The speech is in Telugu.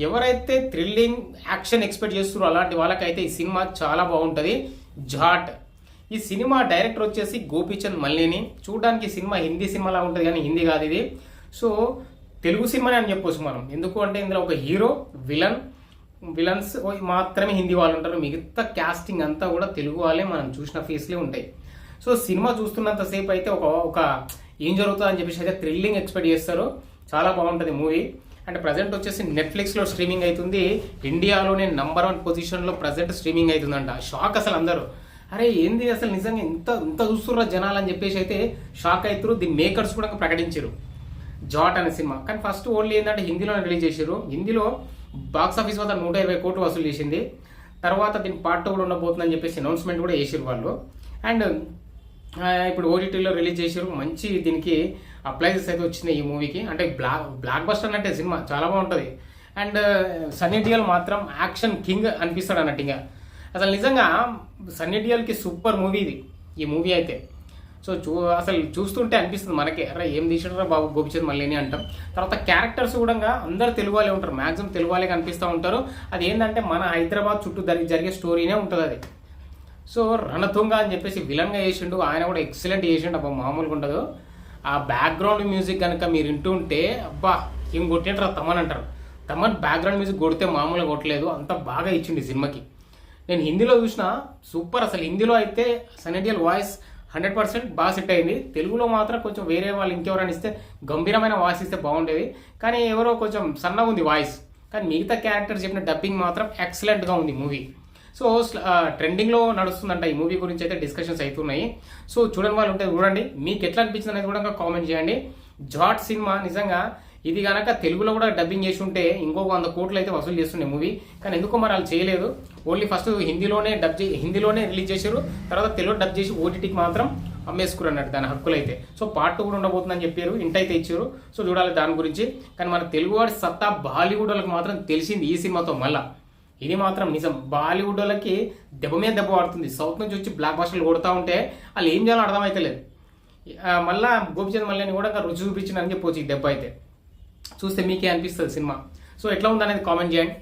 ఎవరైతే థ్రిల్లింగ్ యాక్షన్ ఎక్స్పెక్ట్ చేస్తున్నారో అలాంటి వాళ్ళకైతే ఈ సినిమా చాలా బాగుంటుంది. జాట్ ఈ సినిమా డైరెక్టర్ వచ్చేసి గోపీచంద్ మల్లేని. చూడడానికి సినిమా హిందీ సినిమాలా ఉంటుంది కానీ హిందీ కాదు ఇది. సో తెలుగు సినిమానే అని చెప్పొచ్చు మనం. ఎందుకు అంటే ఇందులో ఒక హీరో, విలన్స్ మాత్రమే హిందీ వాళ్ళు ఉంటారు. మిగతా క్యాస్టింగ్ అంతా కూడా తెలుగు వాళ్ళే, మనం చూసిన ఫేస్లే ఉంటాయి. సో సినిమా చూస్తున్నంతసేపు అయితే ఒక ఏం జరుగుతుంది అని చెప్పేసి అయితే థ్రిల్లింగ్ ఎక్స్పెక్ట్ చేస్తారు. చాలా బాగుంటుంది మూవీ. అండ్ ప్రజెంట్ వచ్చేసి నెట్ఫ్లిక్స్లో స్ట్రీమింగ్ అవుతుంది. ఇండియాలోనే నంబర్ 1 పొజిషన్లో ప్రజెంట్ స్ట్రీమింగ్ అవుతుందంట. షాక్ అసలు అందరూ, అరే ఏంది అసలు నిజంగా ఇంత చూస్తుర్రా జనాలు అని చెప్పేసి అయితే షాక్ అవుతారు. దీని మేకర్స్ కూడా ప్రకటించారు జాట్ అనే సినిమా. కానీ ఫస్ట్ ఓన్లీ ఏంటంటే హిందీలో రిలీజ్ చేశారు. హిందీలో బాక్స్ ఆఫీస్ వద్ద 120 కోట్లు వసూలు చేసింది. తర్వాత దీని పార్ట్ 2 కూడా ఉండబోతుందని చెప్పేసి అనౌన్స్మెంట్ కూడా చేసారు వాళ్ళు. అండ్ ఇప్పుడు ఓటీటీలో రిలీజ్ చేశారు. మంచి దీనికి అప్లైజెస్ అయితే వచ్చినాయి ఈ మూవీకి. అంటే బ్లాక్ బస్టర్ అంటే సినిమా చాలా బాగుంటుంది. అండ్ సన్నీ డియోల్ మాత్రం యాక్షన్ కింగ్ అనిపిస్తాడు అన్నట్టు. ఇంకా అసలు నిజంగా సన్నీ డియోల్కి సూపర్ మూవీ ఇది, ఈ మూవీ అయితే. సో అసలు చూస్తుంటే అనిపిస్తుంది మనకే, అరే ఏం తీసాడరా బాబు గోపిచంద్ మల్లేని అంటాం. తర్వాత క్యారెక్టర్స్ కూడా అందరు తెలుగు వాళ్ళే ఉంటారు, మ్యాక్సిమం తెలుగు వాళ్ళే కనిపిస్తూ ఉంటారు. అది ఏంటంటే మన హైదరాబాద్ చుట్టూ జరిగే స్టోరీనే ఉంటుంది అది. సో రణతుంగ అని చెప్పేసి విలన్గా చేసిండు, ఆయన కూడా ఎక్సలెంట్ చేసిండు. అబ్బా మామూలుగా ఉండదు. ఆ బ్యాక్గ్రౌండ్ మ్యూజిక్ కనుక మీరు వింటుంటే అబ్బా ఏం కొట్టినట్టు తమన్ అంటారు. తమన్ బ్యాక్గ్రౌండ్ మ్యూజిక్ కొడితే మామూలుగా కొట్టలేదు, అంత బాగా ఇచ్చింది సినిమాకి. నేను హిందీలో చూసిన సూపర్. అసలు హిందీలో అయితే సన్నీ డియోల్ వాయిస్ 100% బాగా సెట్ అయింది. తెలుగులో మాత్రం కొంచెం వేరే వాళ్ళు ఇంకెవరైనా ఇస్తే గంభీరమైన వాయిస్ ఇస్తే బాగుండేది. కానీ ఎవరో కొంచెం సన్నగా ఉంది వాయిస్. కానీ మిగతా క్యారెక్టర్ చెప్పిన డబ్బింగ్ మాత్రం ఎక్సలెంట్గా ఉంది మూవీ. సో ట్రెండింగ్లో నడుస్తుందంట ఈ మూవీ గురించి అయితే డిస్కషన్స్ అవుతున్నాయి. సో చూడని వాళ్ళు ఉంటే చూడండి, మీకు ఎట్లా అనిపించింది అనేది కూడా కామెంట్ చేయండి. జాట్ సినిమా నిజంగా ఇది కనుక తెలుగులో కూడా డబ్బింగ్ చేసి ఉంటే ఇంకొక 100 కోట్లు అయితే వసూలు చేస్తుండే మూవీ. కానీ ఎందుకో మరి వాళ్ళు చేయలేదు. ఓన్లీ ఫస్ట్ హిందీలోనే రిలీజ్ చేశారు. తర్వాత తెలుగు డబ్ చేసి ఓటీటీకి మాత్రం అమ్మేసుకురు అన్నట్టు దాని హక్కులు అయితే. సో పార్ట్ 2 కూడా ఉండబోతుందని చెప్పారు, ఇంట అయితే ఇచ్చారు. సో చూడాలి దాని గురించి. కానీ మన తెలుగువాడి సత్తా బాలీవుడ్ వాళ్ళకి మాత్రం తెలిసింది ఈ సినిమాతో. మళ్ళీ ఇది మాత్రం నిజం, బాలీవుడ్ వాళ్ళకి దెబ్బ మీద దెబ్బ పడుతుంది. సౌత్ నుంచి వచ్చి బ్లాక్ బస్టర్లు కొడతా ఉంటే వాళ్ళు ఏం చేయాలో అర్థమైతే లేదు. మళ్ళీ గోపిచంద్ మల్లేని కూడా రుచి చూపించిందని చెప్పొచ్చు ఈ దెబ్బ అయితే. చూస్తే మీకే అనిపిస్తుంది సినిమా. సో ఎట్లా ఉందనేది కామెంట్ చేయండి.